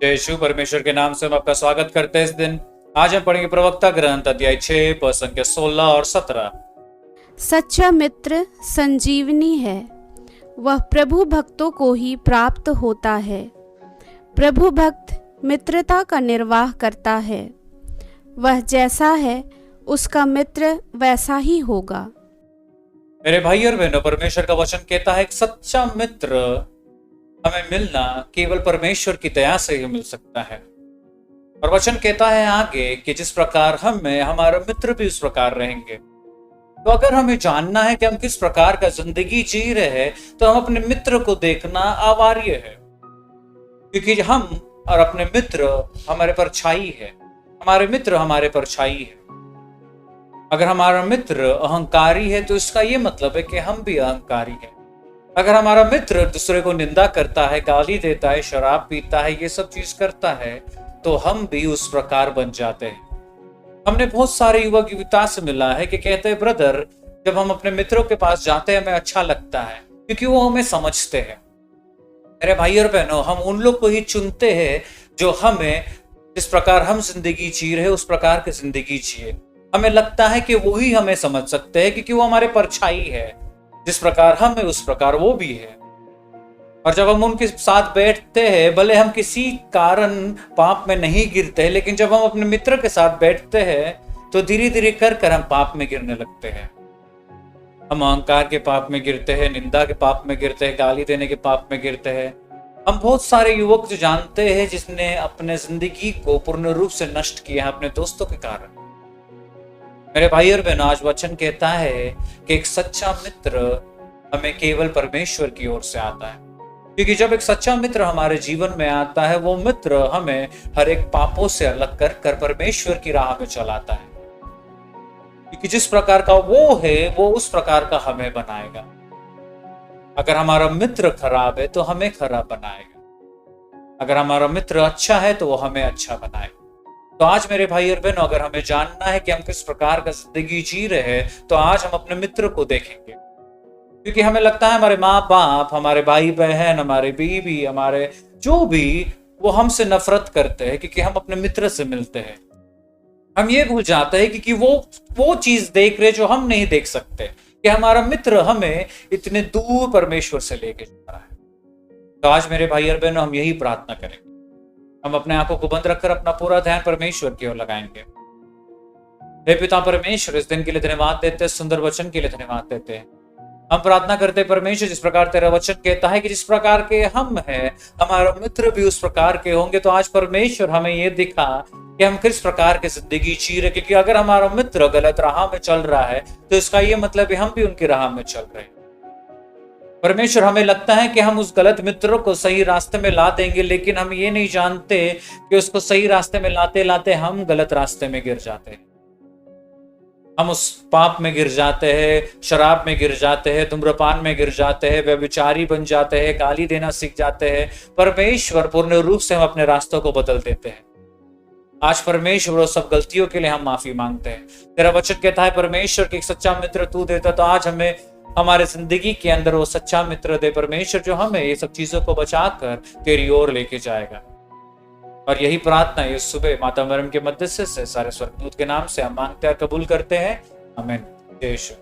जय यीशु। परमेश्वर के नाम से हम आपका स्वागत करते हैं इस दिन। आज हम पढ़ेंगे प्रवक्ता ग्रंथ अध्याय 6 पद संख्या 16 और 17। सच्चा मित्र संजीवनी है, वह प्रभु भक्तों को ही प्राप्त होता है। प्रभु भक्त मित्रता का निर्वाह करता है, वह जैसा है उसका मित्र वैसा ही होगा। मेरे भाई और बहनों, परमेश्वर का वचन कहता है एक सच्चा मित्र हमें मिलना केवल परमेश्वर की दया से ही मिल सकता है। और वचन कहता है आगे कि जिस प्रकार हम हैं, हमारा मित्र भी उस प्रकार रहेंगे। तो अगर हमें जानना है कि हम किस प्रकार का जिंदगी जी रहे हैं, तो हम अपने मित्र को देखना अनिवार्य है, क्योंकि हम और अपने मित्र हमारे परछाई है। हमारे मित्र हमारे परछाई है। अगर हमारा मित्र अहंकारी है तो इसका यह मतलब है कि हम भी अहंकारी हैं। अगर हमारा मित्र दूसरे को निंदा करता है, गाली देता है, शराब पीता है, ये सब चीज करता है, तो हम भी उस प्रकार बन जाते हैं। हमने बहुत सारे युवक युवता से मिला है कि कहते हैं ब्रदर, जब हम अपने मित्रों के पास जाते हैं हमें अच्छा लगता है, क्योंकि वो हमें समझते हैं। मेरे भाई और बहनों, हम उन लोग को ही चुनते हैं जो हमें जिस प्रकार हम जिंदगी जी रहे उस प्रकार की जिंदगी जिए। हमें लगता है कि वो ही हमें समझ सकते हैं, क्योंकि वो हमारे परछाई है। जिस प्रकार हम है उस प्रकार वो भी है। और जब हम उनके साथ बैठते हैं, भले हम किसी कारण पाप में नहीं गिरते, लेकिन जब हम अपने मित्र के साथ बैठते हैं तो धीरे धीरे कर हम पाप में गिरने लगते हैं। हम अहंकार के पाप में गिरते हैं, निंदा के पाप में गिरते हैं, गाली देने के पाप में गिरते हैं। हम बहुत सारे युवक जो जानते हैं जिसने अपने जिंदगी को पूर्ण रूप से नष्ट किया अपने दोस्तों के कारण। मेरे भाई और बहनों, आज वचन कहता है कि एक सच्चा मित्र हमें केवल परमेश्वर की ओर से आता है, क्योंकि जब एक सच्चा मित्र हमारे जीवन में आता है, वो मित्र हमें हर एक पापों से अलग कर परमेश्वर की राह में चलाता है। क्योंकि जिस प्रकार का वो है, वो उस प्रकार का हमें बनाएगा। अगर हमारा मित्र खराब है तो हमें खराब बनाएगा। अगर हमारा मित्र अच्छा है तो वो हमें अच्छा बनाएगा। तो आज मेरे भाई और बहनों, अगर हमें जानना है कि हम किस प्रकार का जिंदगी जी रहे हैं, तो आज हम अपने मित्र को देखेंगे। क्योंकि हमें लगता है हमारे माँ बाप, हमारे भाई बहन, हमारे बीवी, हमारे जो भी, वो हमसे नफरत करते हैं क्योंकि हम अपने मित्र से मिलते हैं। हम ये भूल जाते हैं क्योंकि वो चीज देख रहे जो हम नहीं देख सकते, कि हमारा मित्र हमें इतने दूर परमेश्वर से लेके जा रहा है। तो आज मेरे भाई और बहनों, हम यही प्रार्थना करेंगे। हम अपने आंखों को बंद रखकर अपना पूरा ध्यान परमेश्वर की ओर लगाएंगे। हे पिता परमेश्वर, इस दिन के लिए धन्यवाद देते हैं, सुंदर वचन के लिए धन्यवाद देते हैं। हम प्रार्थना करते हैं परमेश्वर, जिस प्रकार तेरा वचन कहता है कि जिस प्रकार के हम हैं, हमारा मित्र भी उस प्रकार के होंगे। तो आज परमेश्वर हमें ये दिखा कि हम किस प्रकार की जिंदगी जी रहे, क्योंकि अगर हमारा मित्र गलत राह में चल रहा है तो इसका ये मतलब है हम भी उनकी राह में चल रहे हैं। परमेश्वर, हमें लगता है कि हम उस गलत मित्र को सही रास्ते में ला देंगे, लेकिन हम ये नहीं जानते कि उसको सही रास्ते में लाते लाते हम गलत रास्ते में गिर जाते हैं। हम उस पाप में गिर जाते हैं, शराब में गिर जाते हैं, धूम्रपान में गिर जाते हैं, व्यभिचारी बन जाते हैं, गाली देना सीख जाते हैं। परमेश्वर, पूर्ण रूप से हम अपने रास्तों को बदल देते हैं। आज परमेश्वर, वो सब गलतियों के लिए हम माफी मांगते हैं। तेरा वचन कहता है परमेश्वर कि एक सच्चा मित्र तू देता, तो आज हमें हमारे जिंदगी के अंदर वो सच्चा मित्र दे परमेश्वर, जो हमें ये सब चीजों को बचाकर तेरी ओर लेके जाएगा। और यही प्रार्थना ये सुबह माता मरियम के मध्यस्थता से सारे स्वर्गदूत के नाम से हम मांगते हैं, कबूल करते हैं। आमीन। जय यीशु।